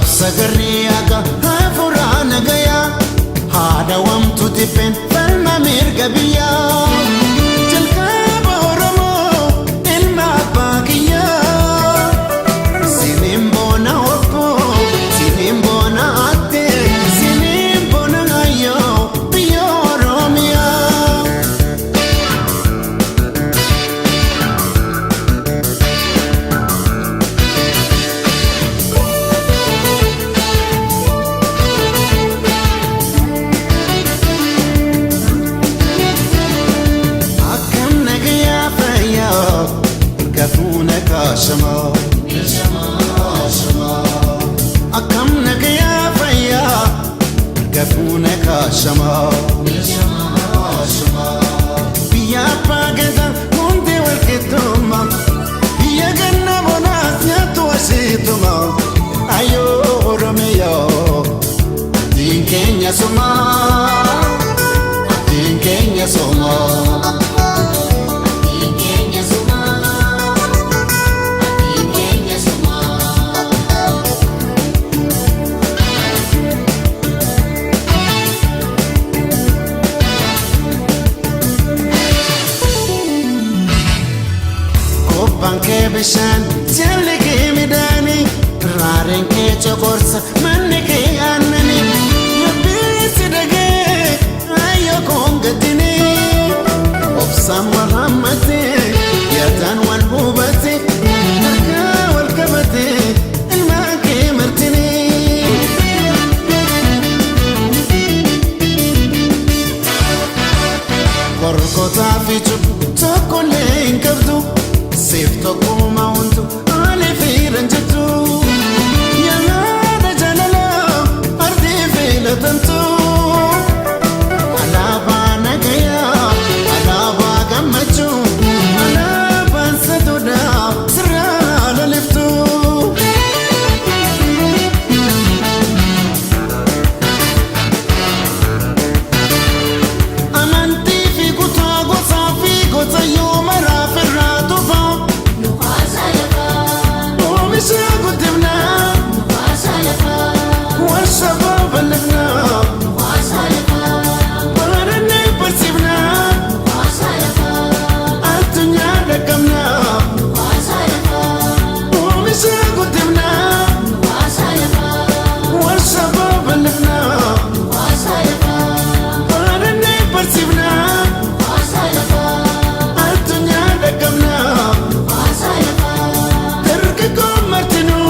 Sagarriyaga hafurana gaya hada wamtu tipen falma mirgabiya jalkaba oromo ilma bagiya sinimbona opo sinimbona ate sinimbona ayo biyo oromia Shama, shama, akam nagaya faya, gafuneka shama, shama, biya pagada kunde walketuma, biya ganna bonasnya tuasituma, ayo Romeo, dinkenya suma, dinkenya suma. Banke bishan jale ke midani raren ke chokorsa manne ke annani yabbi sidage ayo kongatini obsa muhammadi yatan wal bubati taka wal kabati ilma ke martini korkota fichu tokole inkabdu Sifto kuma untu ale firanjatu yana da jalala ardi filatantu alaba nagaya alaba gamaju alaba saduda sirra liftu amanti fi kuta gosa fi gosa yomara firratu fa والشباب بلغنا ورني برسبنا الدنيا رقمنا ومشى قدمنا والشباب بلغنا ورني برسبنا الدنيا رقمنا ترككم مرتنو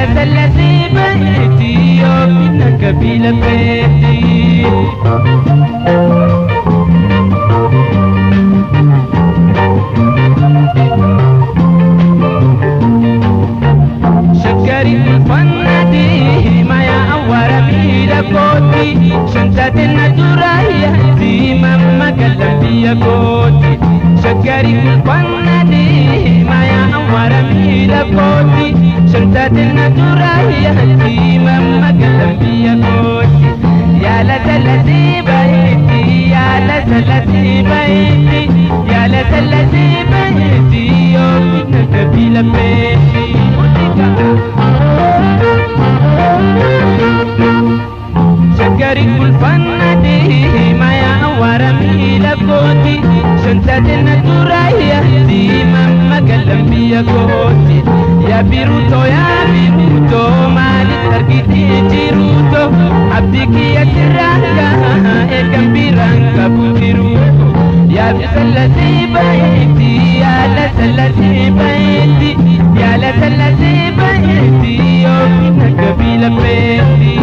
la salati baiti yo pinna kabila beti شكري الفنادي ما يا أورا بيلا كوتي شنتات النجرايا دي ماما كلم بيا كوتي شكري الفنادي ما يا أورا بيلا كوتي شنتات النجرايا دي ماما كلم بيا كوتي يا لا تلتي بيتي يا لا تلتي بيتي يا لا تلتي بيتي يوم نكبيلا بيتي شكري كل فنادي ما يا ورمي لبوتي شنتات النجرايا دي ماما كلم بيا كوتي يا بيروتو مالي تركيتي جيروتو عبدك يا تراكا كم بيرانكا بوتيروتو يا بسلتي بيتي يا لا سلتي بيتي يا لا سلتي بيتي يوم نكبيلا بيتي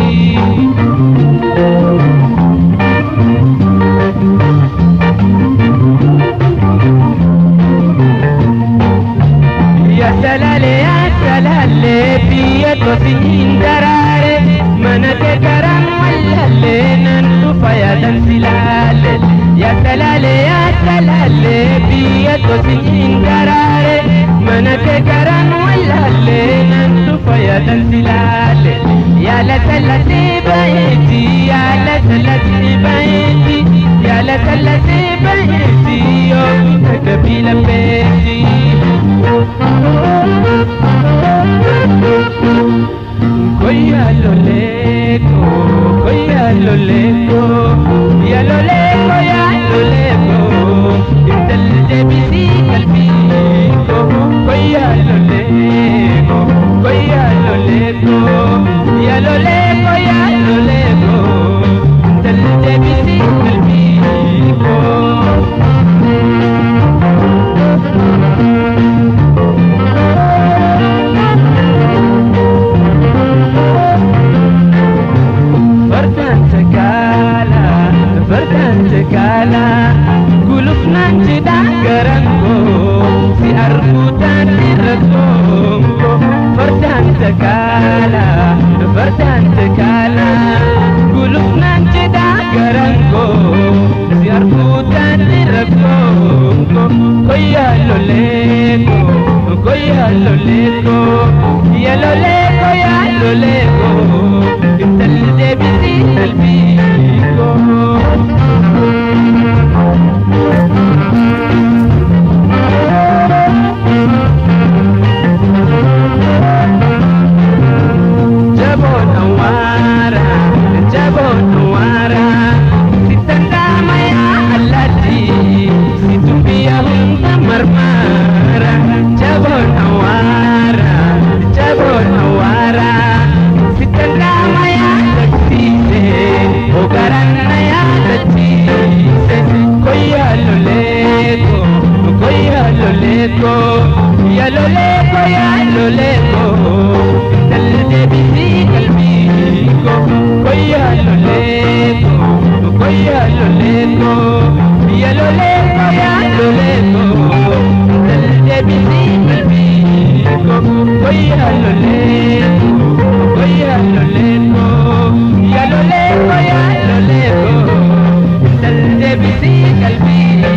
يا سلالي بيا توسين دراري منك كرم ولا لنا نشوفا يا دنسلالي يا سلالي بيا توسين دراري منك كرم ولا لنا نشوفا يا دنسلالي يا لا سلتي بيتي يا لا سلتي بيتي يا لا سلتي بيتي يوم كبيلا بيتي Koya lo leko, ya lo leko, ya lo leko, intel de bisi kalbiko. Koya lo leko, ya lo leko, ya lo leko, intel de bisi kalbiko. Kala guluf nanti dagarango si arbutan diragongko Verdan tekala guluf nanti dagarango si arbutan diragongko Koya lo leko ya lo leko intal debisi albiko ya lo leko, tal de bisi kalbiko. Ya lo leko, ya lo leko, tal de bisi kalbiko. Ya lo leko, ya lo leko, tal de bisi kalbiko.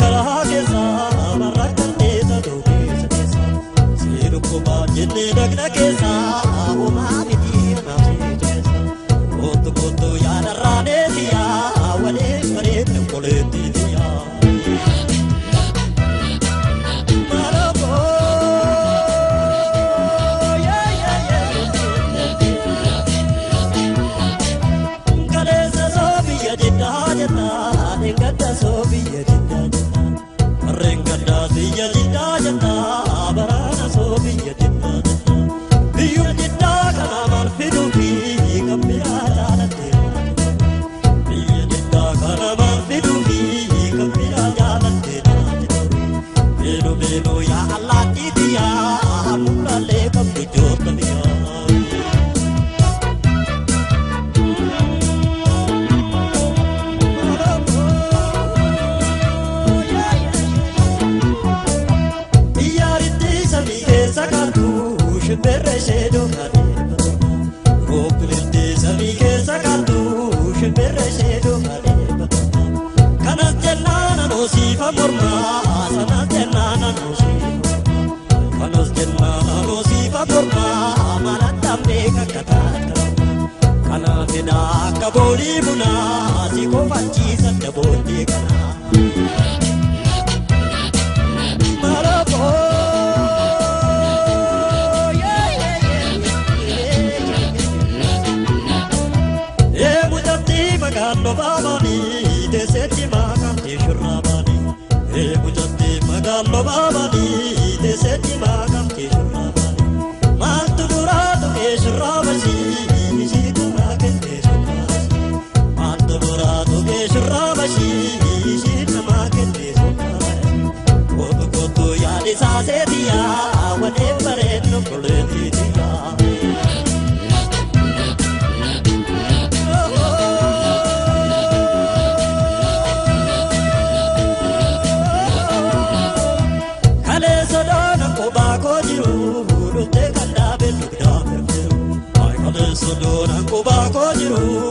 karahageza barakateza dokeza siru kuba jenne dagnakeza umami dina fiteza otu kotu ya narane dia wale pare koleti dia marabo kalesa sobiya jidda jidda ngata sobiya jidda rengada siya jidda jidda barana sobiya jidda biyu jidda kana man fidu bi kapya jalate biyu jidda kana man fidu bi kapya jalate belo belo ya allah diya amula le kaptu jotniya Berreshedo kade roklilde sabike sakatu berreshedo kade kanas jannana no sifa morma sanas jannana no sifa kanas jannana no sifa morma malatambe kakata kana fida kaboli buna siko fachi sadabodi kana marabo Magando babani, deseti magante shurabani. Mujatti magando babani, deseti magante shurabani. Maltu duratu ke shurabasi, nisitu magante shurabasi. Maltu duratu ke shurabasi, nisitu magante shurabasi. Kotu kotu ya disasetiya, wane parenno koletiya. Sodora kuba kojiru